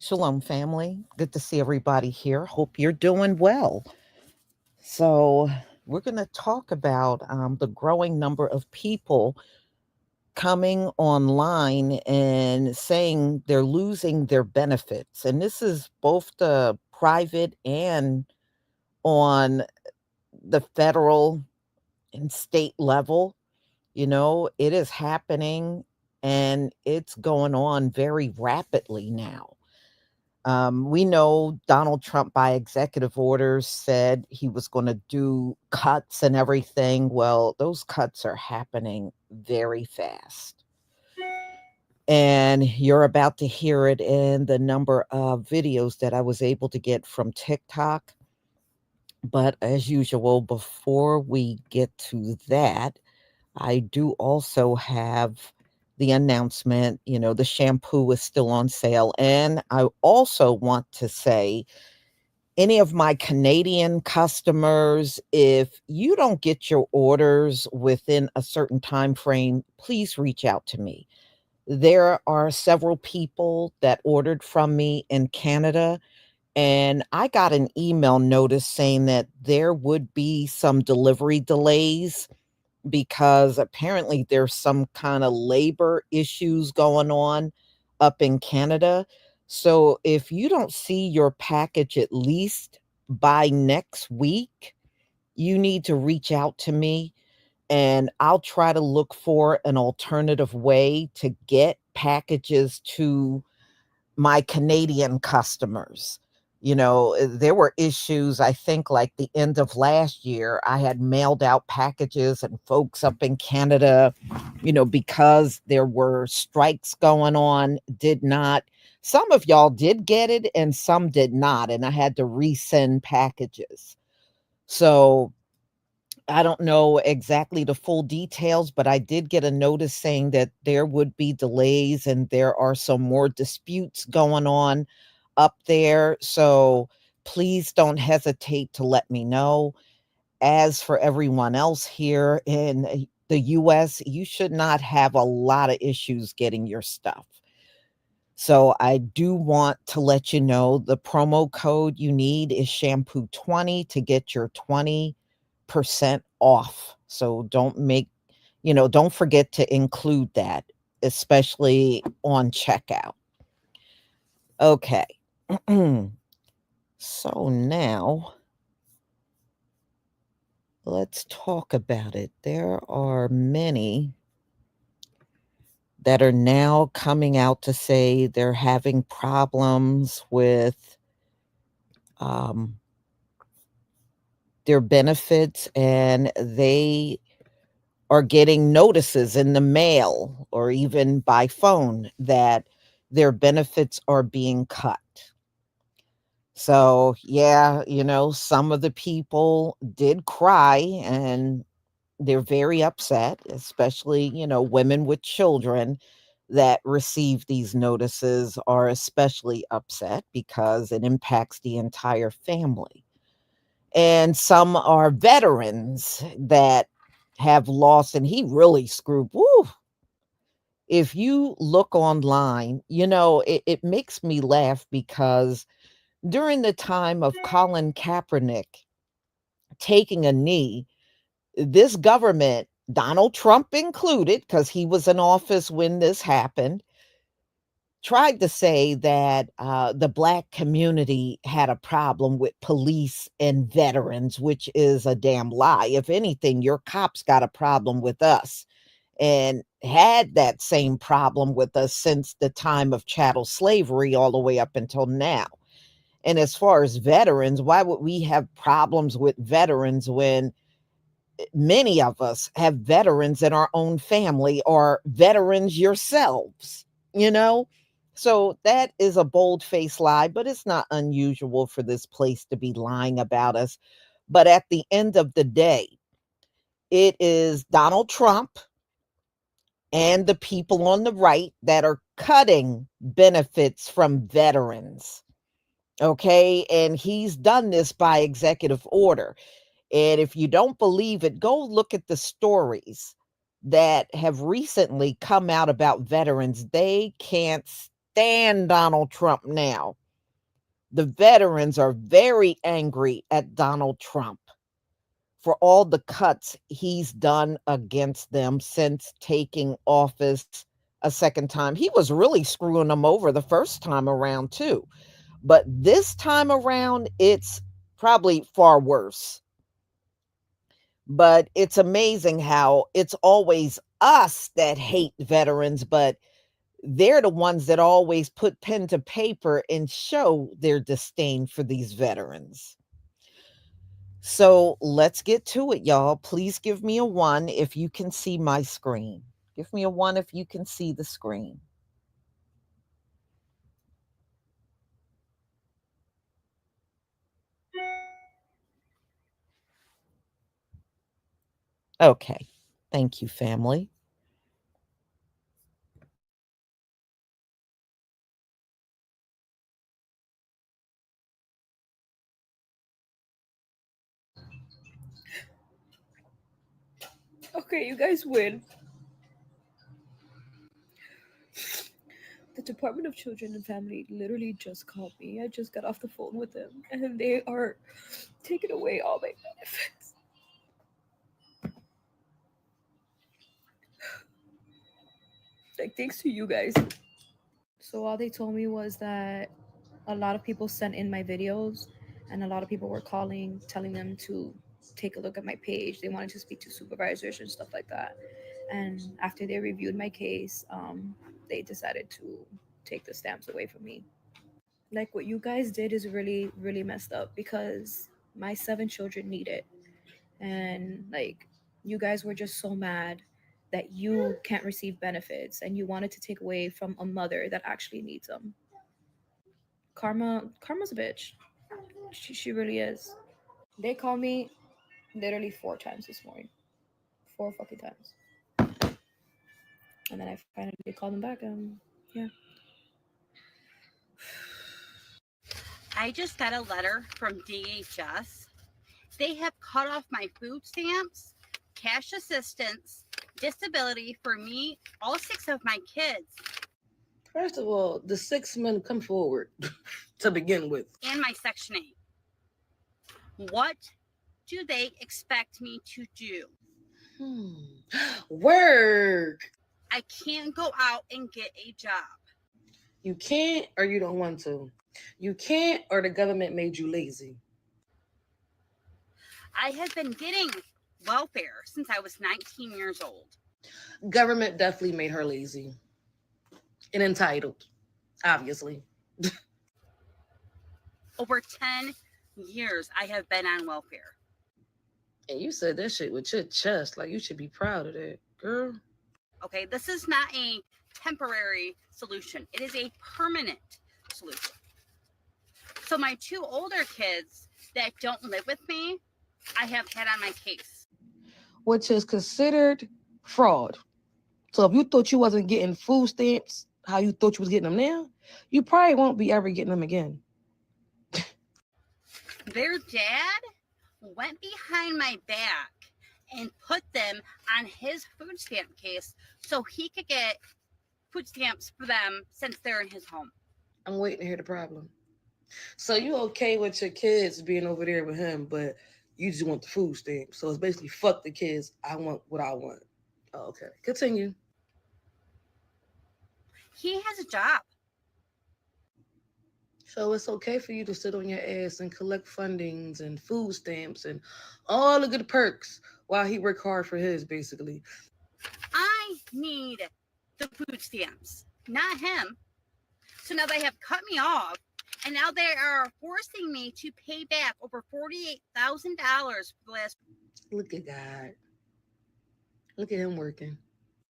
Shalom, family. Good to see everybody here. Hope you're doing well. So, we're going to talk about the growing number of people coming online and saying they're losing their benefits. And this is both the private and on the federal and state level. It is happening and it's going on very rapidly now. We know Donald Trump, by executive orders, said he was going to do cuts and everything. Well, those cuts are happening very fast. And you're about to hear it in the number of videos that I was able to get from TikTok. But as usual, before we get to that, I do also have the announcement, the shampoo is still on sale. And I also want to say, any of my Canadian customers, if you don't get your orders within a certain time frame, please reach out to me. There are several people that ordered from me in Canada, and I got an email notice saying that there would be some delivery delays because apparently there's some kind of labor issues going on up in Canada. So if you don't see your package at least by next week, you need to reach out to me and I'll try to look for an alternative way to get packages to my Canadian customers. There were issues, I think, like the end of last year. I had mailed out packages, and folks up in Canada, because there were strikes going on, did not. Some of y'all did get it, and some did not. And I had to resend packages. So I don't know exactly the full details, but I did get a notice saying that there would be delays and there are some more disputes going on up there. So please don't hesitate to let me know. As for everyone else here in the US, you should not have a lot of issues getting your stuff. So I do want to let you know the promo code you need is shampoo20 to get your 20% off. So don't forget to include that, especially on checkout. Okay. So now let's talk about it. There are many that are now coming out to say they're having problems with their benefits and they are getting notices in the mail or even by phone that their benefits are being cut. So, yeah, some of the people did cry and they're very upset, especially, women with children that receive these notices are especially upset because it impacts the entire family. And some are veterans that have lost, and he really screwed. Woo, if you look online, it makes me laugh because during the time of Colin Kaepernick taking a knee, this government, Donald Trump included, because he was in office when this happened, tried to say that the Black community had a problem with police and veterans, which is a damn lie. If anything, your cops got a problem with us and had that same problem with us since the time of chattel slavery all the way up until now. And as far as veterans, why would we have problems with veterans when many of us have veterans in our own family or veterans yourselves, you know? So that is a bold-faced lie, but it's not unusual for this place to be lying about us. But at the end of the day, it is Donald Trump and the people on the right that are cutting benefits from veterans. Okay. And he's done this by executive order. And if you don't believe it, go look at the stories that have recently come out about veterans. They can't stand Donald Trump now. The veterans are very angry at Donald Trump for all the cuts he's done against them since taking office a second time. He was really screwing them over the first time around, too. But this time around, it's probably far worse. But it's amazing how it's always us that hate veterans, but they're the ones that always put pen to paper and show their disdain for these veterans. So let's get to it, y'all. Please give me a one if you can see my screen. Give me a one if you can see the screen. Okay. Thank you, family. Okay, you guys win. The Department of Children and Family literally just called me. I just got off the phone with them, and they are taking away all my benefits. Like, thanks to you guys. So, all they told me was that a lot of people sent in my videos, and a lot of people were calling, telling them to take a look at my page. They wanted to speak to supervisors and stuff like that. And after they reviewed my case, they decided to take the stamps away from me. Like what you guys did is really, really messed up because my 7 children need it. And like you guys were just so mad that you can't receive benefits and you wanted to take away from a mother that actually needs them. Karma's a bitch. She really is. They called me literally 4 times this morning. 4 fucking times. And then I finally called them back. Yeah. I just got a letter from DHS. They have cut off my food stamps, cash assistance, disability for me, all 6 of my kids, First of all, the 6 men come forward to begin with. and my Section 8. What do they expect me to do? Hmm. Work. I can't go out and get a job. You can't or you don't want to. You can't or the government made you lazy. I have been getting welfare since I was 19 years old. Government definitely made her lazy and entitled, obviously. Over 10 years I have been on welfare. And you said that shit with your chest. Like you should be proud of that, girl. Okay, this is not a temporary solution. It is a permanent solution. So my 2 older kids that don't live with me, I have had on my case. Which is considered fraud. So if you thought you wasn't getting food stamps how you thought you was getting them now, you probably won't be ever getting them again. Their dad went behind my back and put them on his food stamp case so he could get food stamps for them since they're in his home. I'm waiting to hear the problem. So you okay with your kids being over there with him, but you just want the food stamp. So it's basically fuck the kids. I want what I want. Oh, okay. Continue. He has a job. So it's okay for you to sit on your ass and collect fundings and food stamps and all the good perks while he work hard for his, basically. I need the food stamps, not him. So now they have cut me off, and now they are forcing me to pay back over $48,000 for the last Look at God. Look at him working.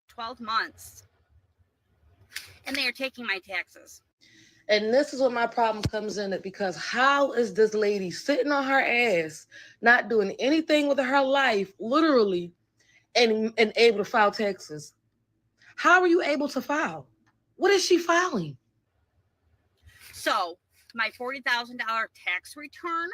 12 months. And they are taking my taxes. And this is where my problem comes in it because how is this lady sitting on her ass, not doing anything with her life, literally, and able to file taxes? How are you able to file? What is she filing? So my $40,000 tax return.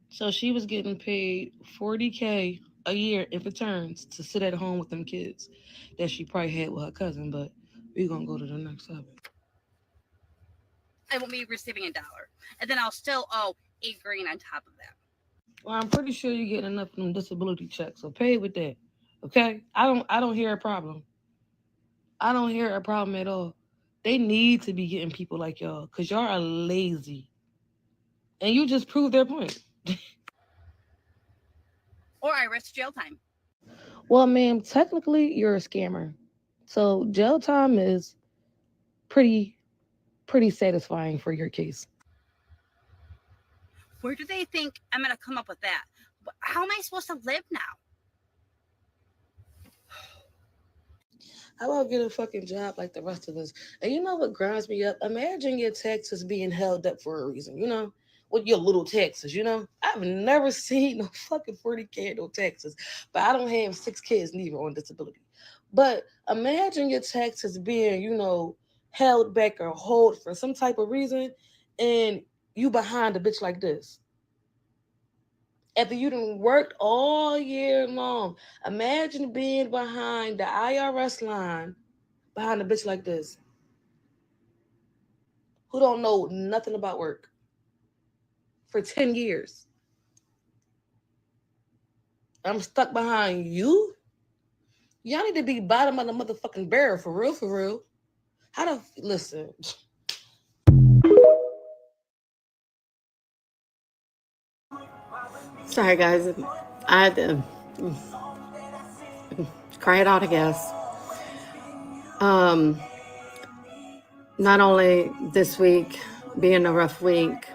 So she was getting paid 40K a year in returns to sit at home with them kids that she probably had with her cousin, but we're gonna go to the next subject. I won't be receiving $1. And then I'll still owe $8,000 on top of that. Well, I'm pretty sure you're getting enough of them disability checks, so pay with that. Okay? I don't hear a problem. I don't hear a problem at all. They need to be getting people like y'all, because y'all are lazy. And you just proved their point. Or I risk jail time. Well, ma'am, technically you're a scammer. So jail time is pretty satisfying for your case. Where do they think I'm going to come up with that? How am I supposed to live now? How about get a fucking job like the rest of us? And you know what grinds me up? Imagine your taxes being held up for a reason, with your little taxes. I've never seen no fucking 40K no taxes, but I don't have 6 kids neither on disability. But imagine your taxes being, held back or hold for some type of reason, and you behind a bitch like this. After you done worked all year long, imagine being behind the IRS line behind a bitch like this who don't know nothing about work for 10 years. I'm stuck behind you. Y'all need to be bottom of the motherfucking barrel for real, for real. Listen. Sorry, guys. I had to cry it out, I guess. Not only this week being a rough week,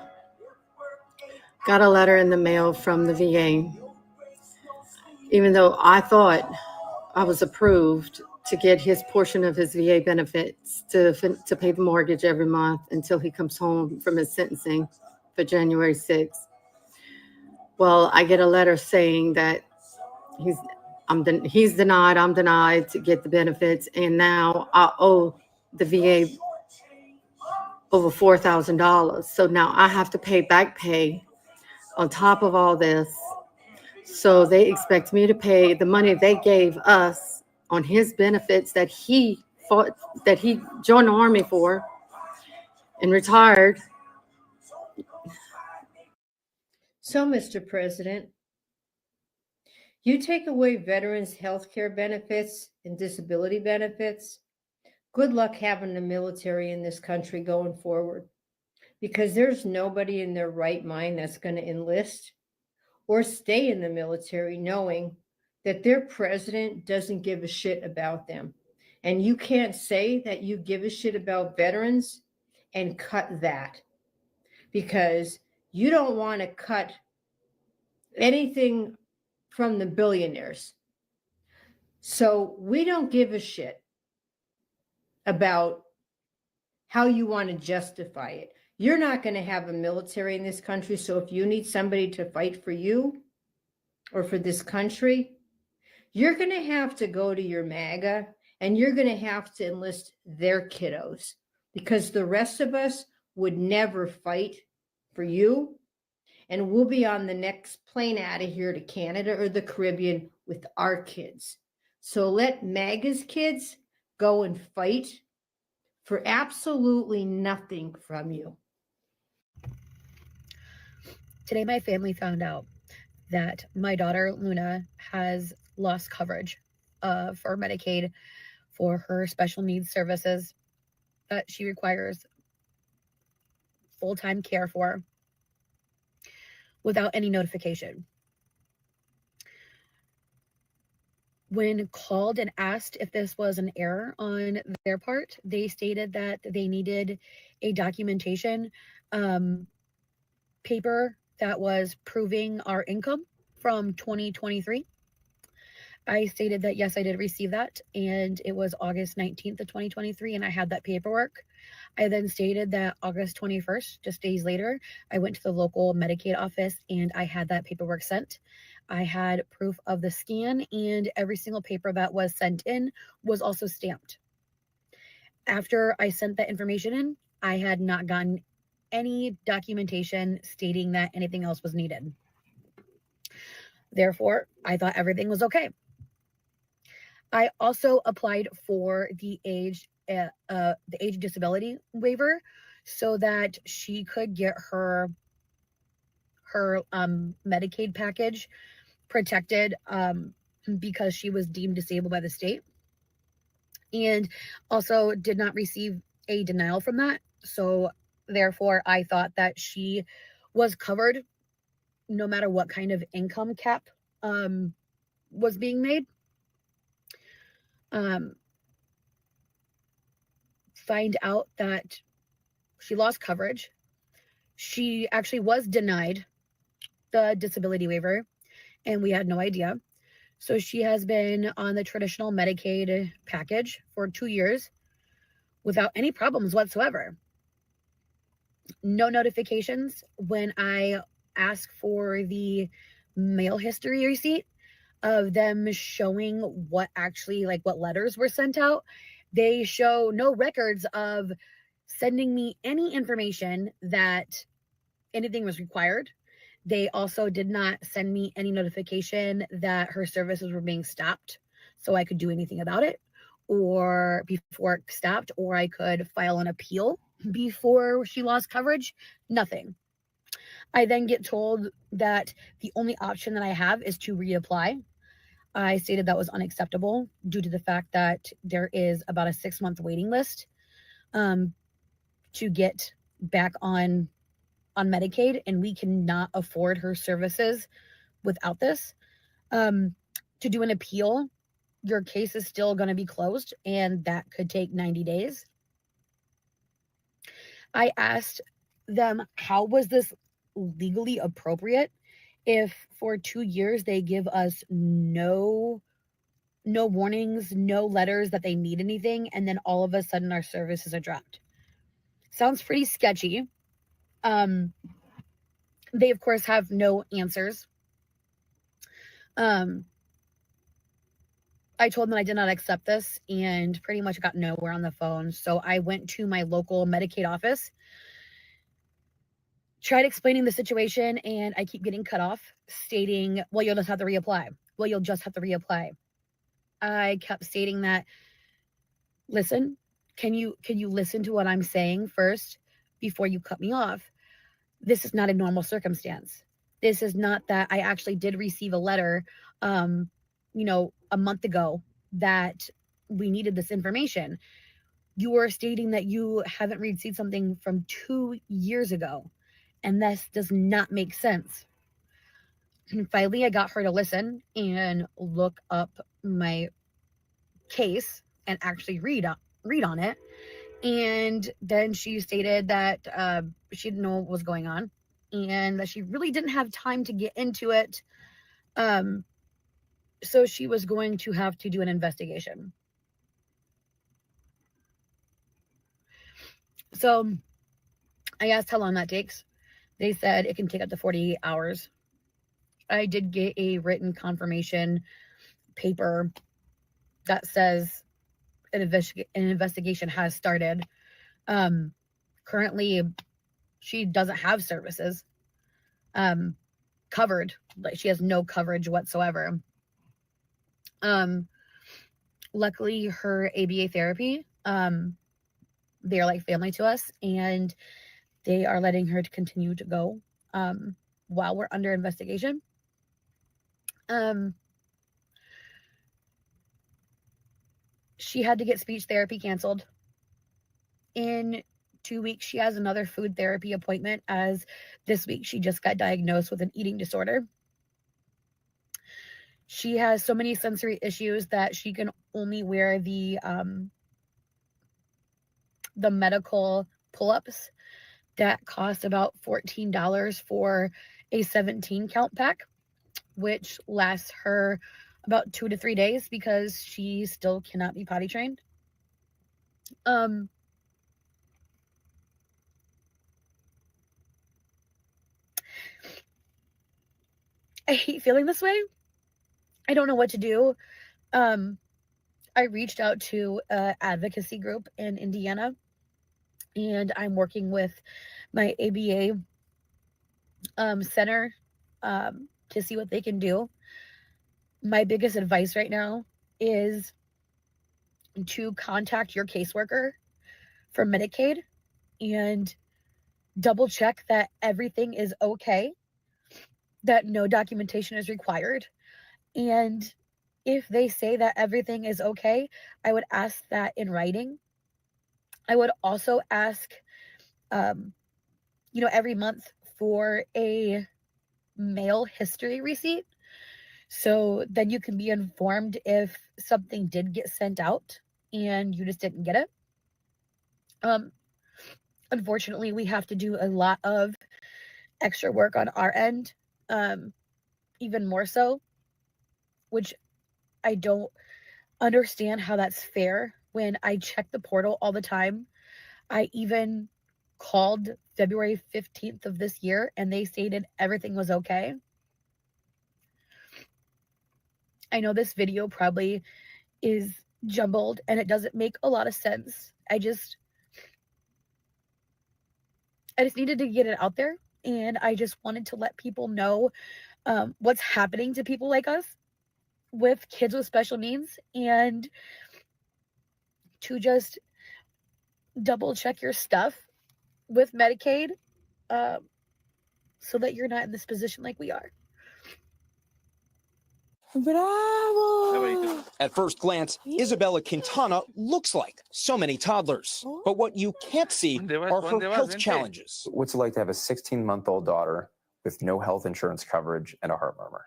got a letter in the mail from the VA. Even though I thought I was approved to get his portion of his VA benefits to pay the mortgage every month until he comes home from his sentencing for January 6th. Well, I get a letter saying that he's denied, I'm denied to get the benefits, and now I owe the VA over $4,000. So now I have to pay back pay on top of all this. So they expect me to pay the money they gave us on his benefits that he joined the Army for and retired. So, Mr. President, you take away veterans' health care benefits and disability benefits. Good luck having the military in this country going forward, because there's nobody in their right mind that's going to enlist or stay in the military knowing that their president doesn't give a shit about them. And you can't say that you give a shit about veterans and cut that, because you don't want to cut anything from the billionaires. So we don't give a shit about how you want to justify it. You're not going to have a military in this country. So if you need somebody to fight for you or for this country, you're going to have to go to your MAGA and you're going to have to enlist their kiddos, because the rest of us would never fight for you. And we'll be on the next plane out of here to Canada or the Caribbean with our kids. So let MAGA's kids go and fight for absolutely nothing from you. Today, my family found out that my daughter, Luna, has lost coverage for Medicaid for her special needs services that she requires full-time care for without any notification. When called and asked if this was an error on their part, they stated that they needed a documentation paper that was proving our income from 2023. I stated that, yes, I did receive that, and it was August 19th of 2023, and I had that paperwork. I then stated that August 21st, just days later, I went to the local Medicaid office, and I had that paperwork sent. I had proof of the scan, and every single paper that was sent in was also stamped. After I sent that information in, I had not gotten any documentation stating that anything else was needed. Therefore, I thought everything was okay. I also applied for the age disability waiver so that she could get her Medicaid package protected, because she was deemed disabled by the state, and also did not receive a denial from that. So therefore, I thought that she was covered no matter what kind of income cap was being made. Find out that she lost coverage. She actually was denied the disability waiver, and we had no idea. So she has been on the traditional Medicaid package for 2 years without any problems whatsoever. No notifications when I ask for the mail history receipt of them showing what actually, like, what letters were sent out. They show no records of sending me any information that anything was required. They also did not send me any notification that her services were being stopped so I could do anything about it, or before it stopped, or I could file an appeal before she lost coverage. Nothing. I then get told that the only option that I have is to reapply. I stated that was unacceptable due to the fact that there is about a 6-month waiting list to get back on Medicaid, and we cannot afford her services without this. To do an appeal, your case is still going to be closed, and that could take 90 days. I asked them, how was this legally appropriate if for 2 years they give us no warnings, no letters that they need anything, and then all of a sudden our services are dropped? Sounds pretty sketchy. They, of course, have no answers. I told them I did not accept this and pretty much got nowhere on the phone. So I went to my local Medicaid office, tried explaining the situation, and I keep getting cut off, stating, well, you'll just have to reapply. Well, you'll just have to reapply. I kept stating that, listen, can you listen to what I'm saying first before you cut me off? This is not a normal circumstance. This is not that I actually did receive a letter, a month ago that we needed this information. You are stating that you haven't received something from 2 years ago, and this does not make sense. And finally, I got her to listen and look up my case and actually read on it. And then she stated that she didn't know what was going on and that she really didn't have time to get into it. So she was going to have to do an investigation. So I asked how long that takes. They said it can take up to 48 hours. I did get a written confirmation paper that says an investigation has started. Currently, she doesn't have services covered. Like, she has no coverage whatsoever. Luckily, her ABA therapy, they're like family to us, and they are letting her to continue to go while we're under investigation. She had to get speech therapy canceled. In 2 weeks, she has another food therapy appointment, as this week she just got diagnosed with an eating disorder. She has so many sensory issues that she can only wear the medical pull-ups that cost about $14 for a 17 count pack, which lasts her about 2 to 3 days because she still cannot be potty trained. I hate feeling this way. I don't know what to do. I reached out to an advocacy group in Indiana, and I'm working with my ABA center to see what they can do. My biggest advice right now is to contact your caseworker for Medicaid and double check that everything is okay, that no documentation is required. And if they say that everything is okay, I would ask that in writing. I would also ask, every month for a mail history receipt. So then you can be informed if something did get sent out and you just didn't get it. Unfortunately, we have to do a lot of extra work on our end, even more so, which I don't understand how that's fair when I check the portal all the time. I even called February 15th of this year and they stated everything was okay. I know this video probably is jumbled and it doesn't make a lot of sense. I just needed to get it out there, and I just wanted to let people know what's happening to people like us with kids with special needs, and to just double check your stuff with Medicaid, so that you're not in this position like we are. Bravo! At first glance, Isabella Quintana looks like so many toddlers. But what you can't see are her health challenges. What's it like to have a 16-month-old daughter with no health insurance coverage and a heart murmur?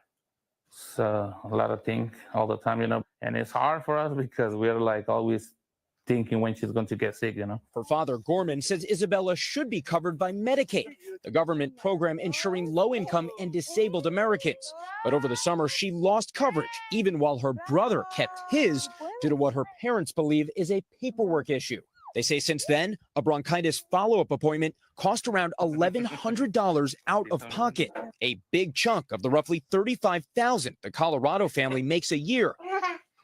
It's a lot of things all the time, and it's hard for us because we're like always thinking when she's going to get sick, Her father, Gorman, says Isabella should be covered by Medicaid, the government program ensuring low-income and disabled Americans. But over the summer, she lost coverage, even while her brother kept his, due to what her parents believe is a paperwork issue. They say since then, a bronchitis follow-up appointment cost around $1,100 out of pocket, a big chunk of the roughly $35,000 the Colorado family makes a year,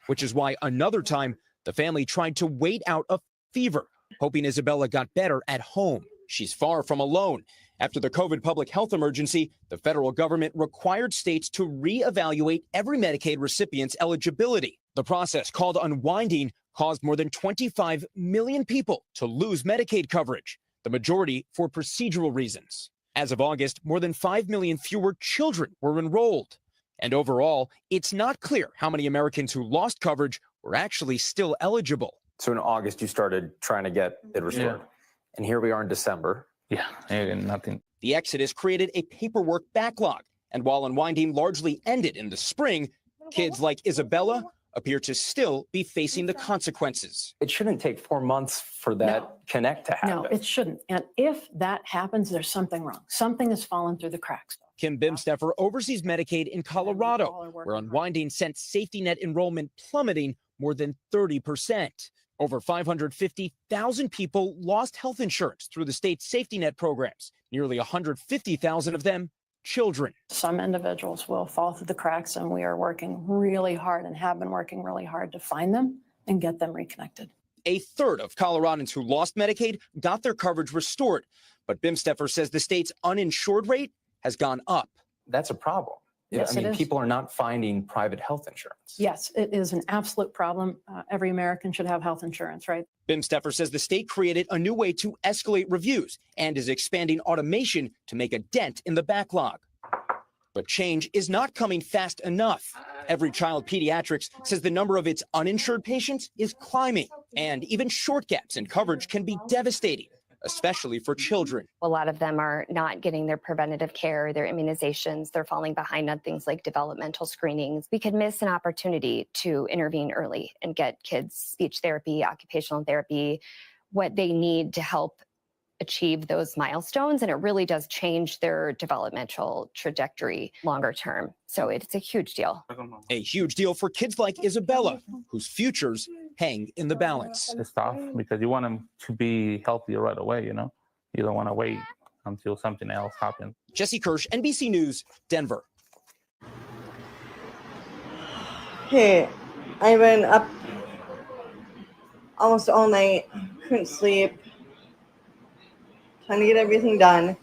which is why another time the family tried to wait out a fever, hoping Isabella got better at home. She's far from alone. After the COVID public health emergency, the federal government required states to reevaluate every Medicaid recipient's eligibility. The process, called unwinding, caused more than 25 million people to lose Medicaid coverage, the majority for procedural reasons. As of August, more than 5 million fewer children were enrolled. And overall, it's not clear how many Americans who lost coverage were actually still eligible. So in August, you started trying to get it restored. Yeah. And here we are in December. Yeah, and nothing. The exodus created a paperwork backlog. And while unwinding largely ended in the spring, kids like Isabella appear to still be facing the consequences. It shouldn't take 4 months for that connect to happen. No, it shouldn't. And if that happens, there's something wrong. Something has fallen through the cracks. Kim Bimsteffer oversees Medicaid in Colorado, where unwinding sent safety net enrollment plummeting more than 30%. Over 550,000 people lost health insurance through the state's safety net programs, nearly 150,000 of them children. Some individuals will fall through the cracks, and we are working really hard and have been working really hard to find them and get them reconnected. A third of Coloradans who lost Medicaid got their coverage restored, but Bimsteffer says the state's uninsured rate has gone up. That's a problem. Yes, people are not finding private health insurance. Yes, it is an absolute problem. Every American should have health insurance, right? Bimsteffer says the state created a new way to escalate reviews and is expanding automation to make a dent in the backlog. But change is not coming fast enough. Every Child Pediatrics says the number of its uninsured patients is climbing, and even short gaps in coverage can be devastating, especially for children. A lot of them are not getting their preventative care, their immunizations. They're falling behind on things like developmental screenings. We could miss an opportunity to intervene early and get kids speech therapy, occupational therapy, what they need to help achieve those milestones. And it really does change their developmental trajectory longer term. So it's a huge deal. A huge deal for kids like Isabella, whose futures hang in the balance. It's tough because you want them to be healthy right away, You don't want to wait until something else happens. Jesse Kirsch, NBC News, Denver. Hey, I've been up almost all night, couldn't sleep, trying to get everything done.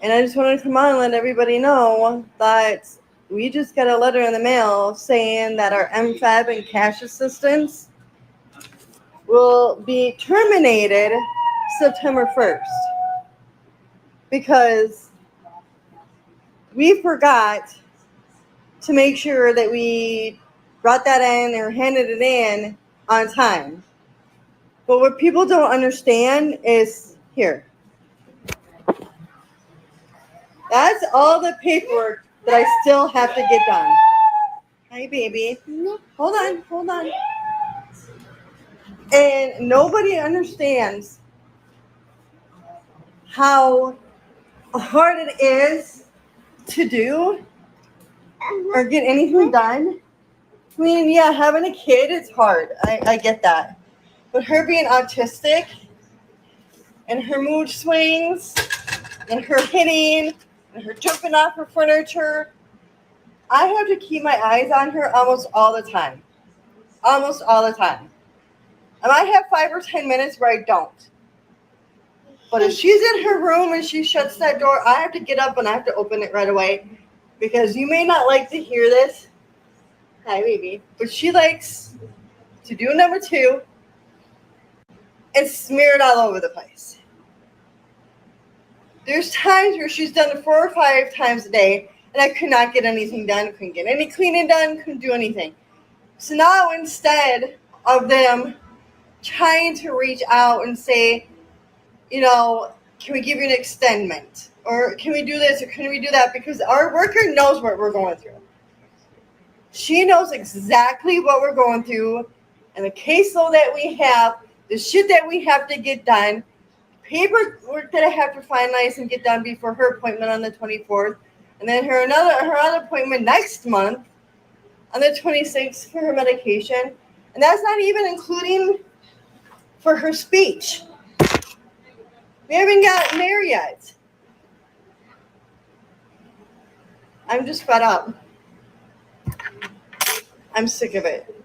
And I just wanted to come on and let everybody know that we just got a letter in the mail saying that our MFAB and cash assistance will be terminated September 1st. because we forgot to make sure that we brought that in or handed it in on time. But what people don't understand is here. That's all the paperwork that I still have to get done. Hi, baby. Hold on. And nobody understands how hard it is to do or get anything done. I mean, yeah, having a kid is hard. I get that. But her being autistic and her mood swings and her hitting and her jumping off her furniture, I have to keep my eyes on her almost all the time. Almost all the time. I might have 5 or 10 minutes where I don't. But if she's in her room and she shuts that door, I have to get up and I have to open it right away. Because you may not like to hear this. Hi, baby. But she likes to do number 2 and smear it all over the place. There's times where she's done it 4 or 5 times a day, and I could not get anything done, couldn't get any cleaning done, couldn't do anything. So now instead of them trying to reach out and say, you know, can we give you an extendment? Or can we do this or can we do that? Because our worker knows what we're going through. She knows exactly what we're going through and the caseload that we have, the shit that we have to get done, paperwork that I have to finalize and get done before her appointment on the 24th, and then her other appointment next month on the 26th for her medication. And that's not even including for her speech. We haven't gotten there yet. I'm just fed up. I'm sick of it.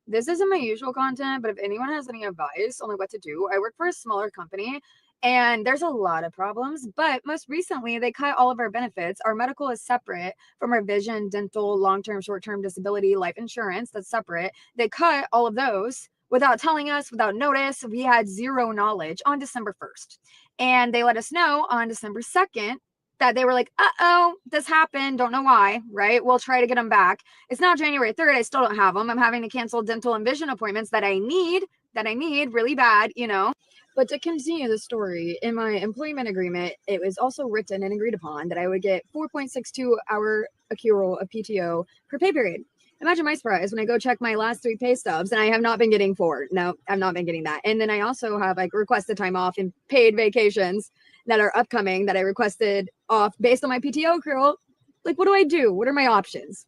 This isn't my usual content, but if anyone has any advice on what to do, I work for a smaller company and there's a lot of problems, but most recently they cut all of our benefits. Our medical is separate from our vision, dental, long-term, short-term disability, life insurance, that's separate. They cut all of those without telling us, without notice. We had zero knowledge on December 1st. And they let us know on December 2nd that they were like, uh-oh, this happened. Don't know why, right? We'll try to get them back. It's now January 3rd. I still don't have them. I'm having to cancel dental and vision appointments that I need really bad, you know. But to continue the story, in my employment agreement, it was also written and agreed upon that I would get 4.62 hour accrual of PTO per pay period. Imagine my surprise when I go check my last 3 pay stubs and I have not been getting 4. No, I've not been getting that. And then I also have like requested time off and paid vacations that are upcoming that I requested off based on my PTO accrual. Like, what do I do? What are my options?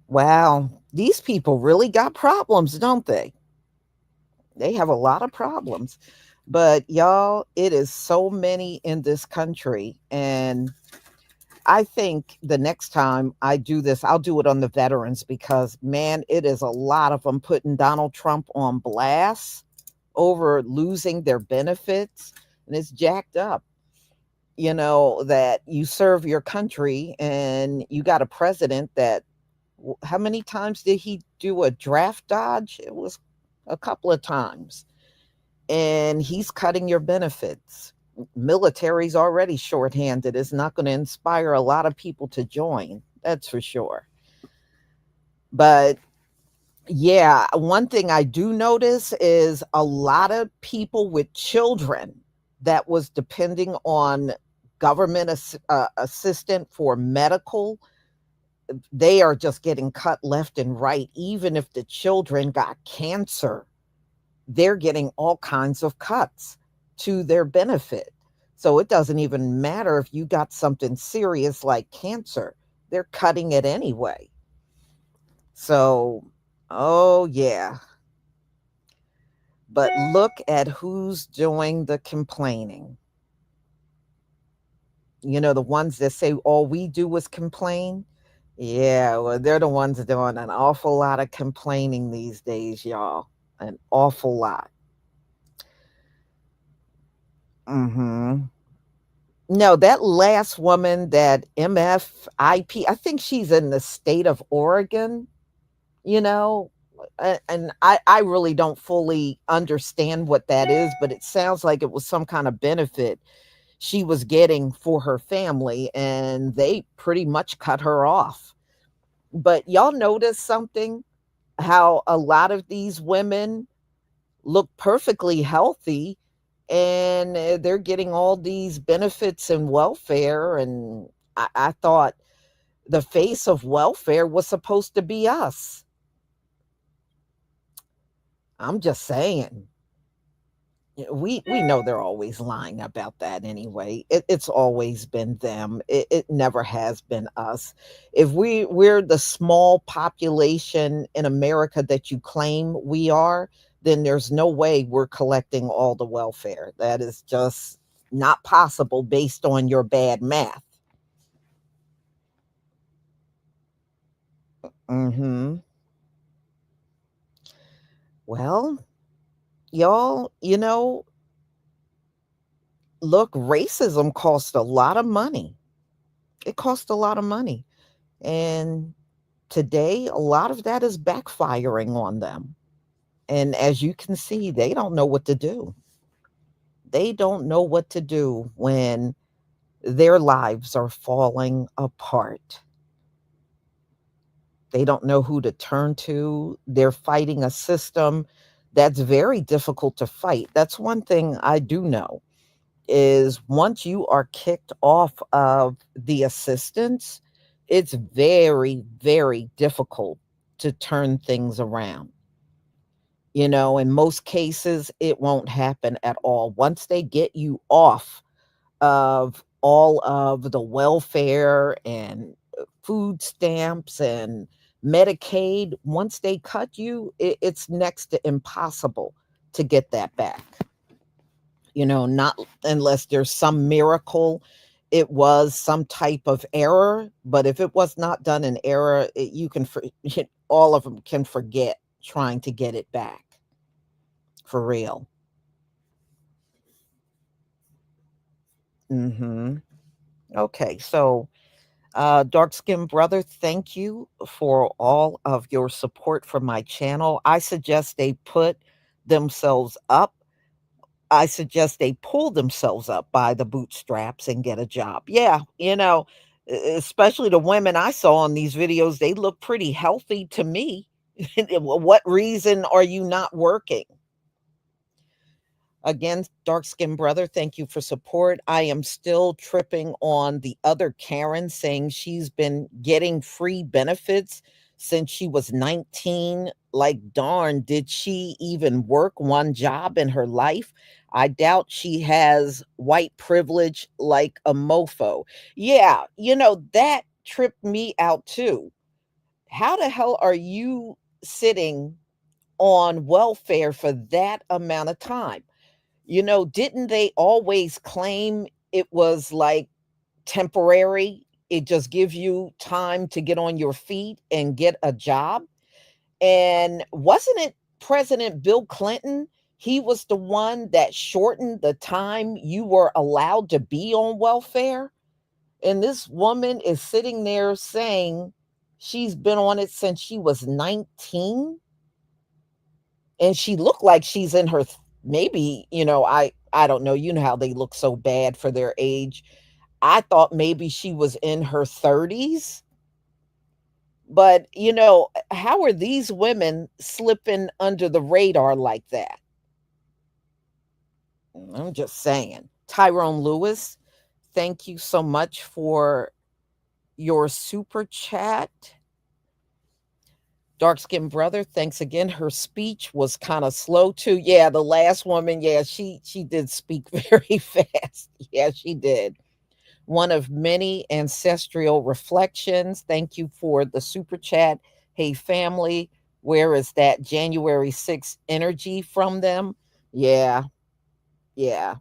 Wow, these people really got problems, don't they? They have a lot of problems. But y'all, it is so many in this country. And I think the next time I do this, I'll do it on the veterans because, man, it is a lot of them putting Donald Trump on blast over losing their benefits. And it's jacked up, you know, that you serve your country and you got a president that, how many times did he do a draft dodge? It was a couple of times. And he's cutting your benefits. Military's already shorthanded. It's not going to inspire a lot of people to join. That's for sure. But yeah, one thing I do notice is a lot of people with children that was depending on government assistance for medical, they are just getting cut left and right. Even if the children got cancer, they're getting all kinds of cuts to their benefit. So it doesn't even matter if you got something serious like cancer, they're cutting it anyway. So, oh yeah. But look at who's doing the complaining. You know, the ones that say all we do is complain. Yeah, well, they're the ones doing an awful lot of complaining these days, y'all. an awful lot. Hmm. No, that last woman, that MFIP, I think she's in the state of Oregon, you know, and I really don't fully understand what that is, but it sounds like it was some kind of benefit she was getting for her family, and they pretty much cut her off. But y'all notice something? How a lot of these women look perfectly healthy, and they're getting all these benefits and welfare. And I thought the face of welfare was supposed to be us. I'm just saying. We know they're always lying about that anyway. It's always been them. It never has been us. If we're the small population in America that you claim we are, then there's no way we're collecting all the welfare. That is just not possible based on your bad math. Mm-hmm. Well, y'all, look, racism costs a lot of money. It costs a lot of money. And today, a lot of that is backfiring on them. And as you can see, they don't know what to do. They don't know what to do when their lives are falling apart. They don't know who to turn to. They're fighting a system that's very difficult to fight. That's one thing I do know is once you are kicked off of the assistance, it's very, very difficult to turn things around. In most cases, it won't happen at all. Once they get you off of all of the welfare and food stamps and Medicaid, once they cut you, it's next to impossible to get that back. Not unless there's some miracle, it was some type of error. But if it was not done in error, you can all of them can forget trying to get it back for real. Hmm. Okay, so dark skinned brother, thank you for all of your support for my channel. I suggest they put themselves up. I suggest they pull themselves up by the bootstraps and get a job. Yeah, especially the women I saw in these videos, they look pretty healthy to me. What reason are you not working? Again, dark skinned brother, thank you for support. I am still tripping on the other Karen saying she's been getting free benefits since she was 19. Like, darn, did she even work one job in her life? I doubt she has white privilege like a mofo. Yeah, that tripped me out too. How the hell are you sitting on welfare for that amount of time? Didn't they always claim it was like temporary? It just gives you time to get on your feet and get a job. And wasn't it President Bill Clinton? He was the one that shortened the time you were allowed to be on welfare. And this woman is sitting there saying she's been on it since she was 19, and she looked like she's in her maybe, I don't know, you know how they look so bad for their age. I thought maybe she was in her 30s. But how are these women slipping under the radar like that? I'm just saying. Tyrone Lewis, thank you so much for your super chat. Dark skinned brother, thanks again. Her speech was kind of slow too. Yeah, the last woman, yeah, she did speak very fast. Yeah, she did. One of many ancestral reflections. Thank you for the super chat. Hey family, where is that January 6th energy from them? Yeah, yeah.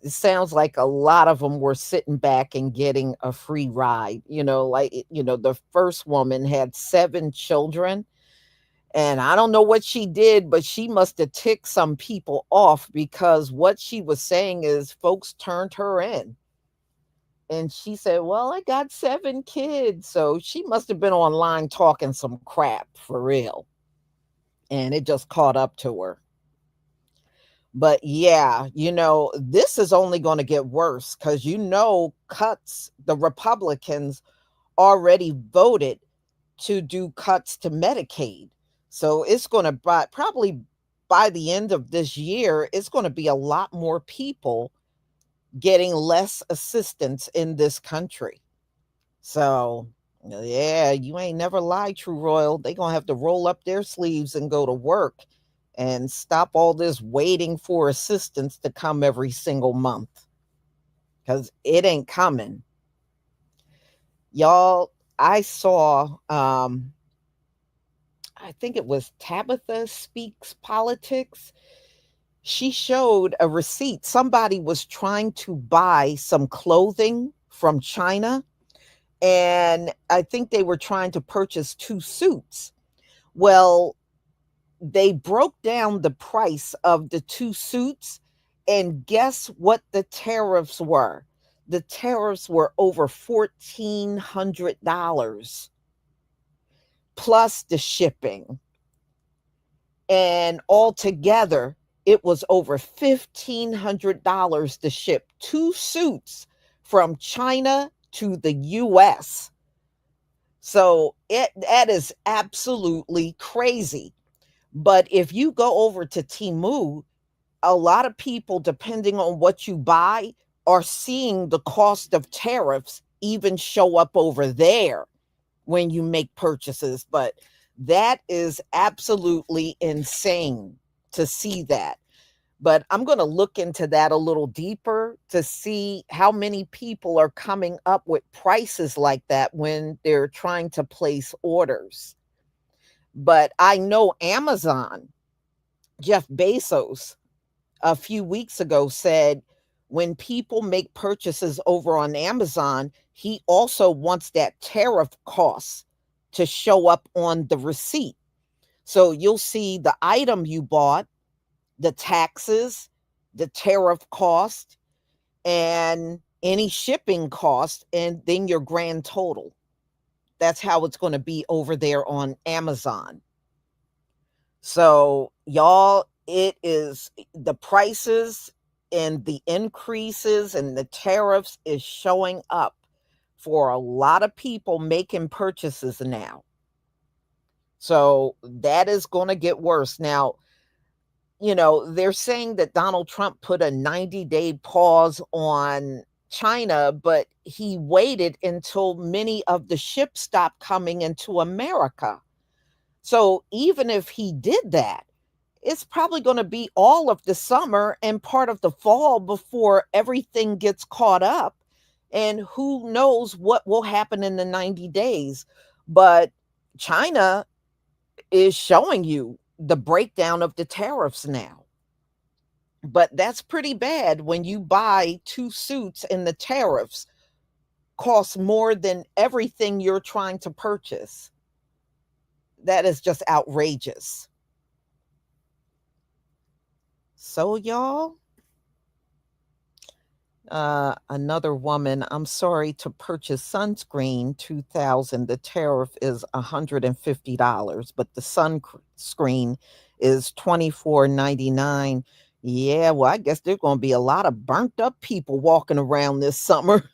It sounds like a lot of them were sitting back and getting a free ride. Like, the first woman had 7 children, And I don't know what she did, but she must have ticked some people off, because what she was saying is folks turned her in. And she said, well, I got 7 kids. So she must have been online talking some crap for real. And it just caught up to her. But yeah, this is only going to get worse, because cuts, the Republicans already voted to do cuts to Medicaid. So it's going to probably by the end of this year, it's going to be a lot more people getting less assistance in this country. So, yeah, you ain't never lied, True Royal. They going to have to roll up their sleeves and go to work and stop all this waiting for assistance to come every single month, because it ain't coming. Y'all, I saw, I think it was Tabitha Speaks Politics. She showed a receipt. Somebody was trying to buy some clothing from China, and I think they were trying to purchase 2 suits. Well, they broke down the price of the 2 suits, and guess what the tariffs were? The tariffs were over $1,400 plus the shipping. And altogether, it was over $1,500 to ship 2 suits from China to the US. So that is absolutely crazy. But if you go over to Temu, a lot of people, depending on what you buy, are seeing the cost of tariffs even show up over there when you make purchases. But that is absolutely insane to see that. But I'm going to look into that a little deeper to see how many people are coming up with prices like that when they're trying to place orders. But I know Amazon, Jeff Bezos, a few weeks ago said when people make purchases over on Amazon, he also wants that tariff cost to show up on the receipt. So you'll see the item you bought, the taxes, the tariff cost, and any shipping cost, and then your grand total. That's how it's going to be over there on Amazon. So, y'all, it is the prices and the increases and the tariffs is showing up for a lot of people making purchases now. So that is going to get worse. Now, they're saying that Donald Trump put a 90-day pause on China, but he waited until many of the ships stopped coming into America. So even if he did that, it's probably going to be all of the summer and part of the fall before everything gets caught up. And who knows what will happen in the 90 days. But China is showing you the breakdown of the tariffs now. But that's pretty bad when you buy 2 suits and the tariffs cost more than everything you're trying to purchase. That is just outrageous. So, y'all, another woman, I'm sorry, to purchase sunscreen, $2,000. The tariff is $150, but the sunscreen is $24.99. Yeah, well, I guess there's going to be a lot of burnt up people walking around this summer.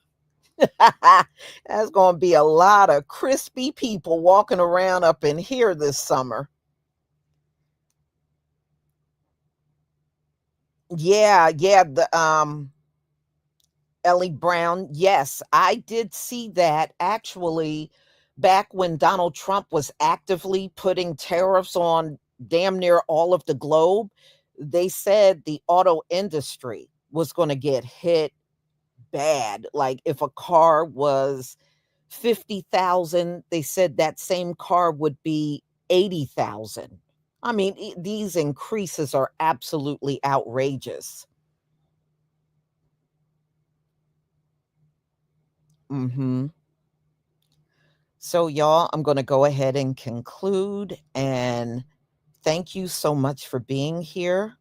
There's going to be a lot of crispy people walking around up in here this summer. Yeah, the Ellie Brown. Yes, I did see that actually back when Donald Trump was actively putting tariffs on damn near all of the globe. They said the auto industry was going to get hit bad. Like if a car was 50,000, they said that same car would be 80,000. I mean, these increases are absolutely outrageous. Mhm. So, y'all, I'm going to go ahead and conclude. And thank you so much for being here.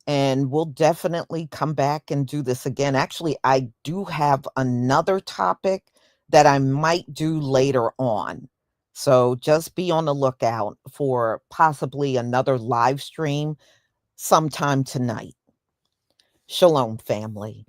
And we'll definitely come back and do this again. Actually, I do have another topic that I might do later on. So just be on the lookout for possibly another live stream sometime tonight. Shalom, family.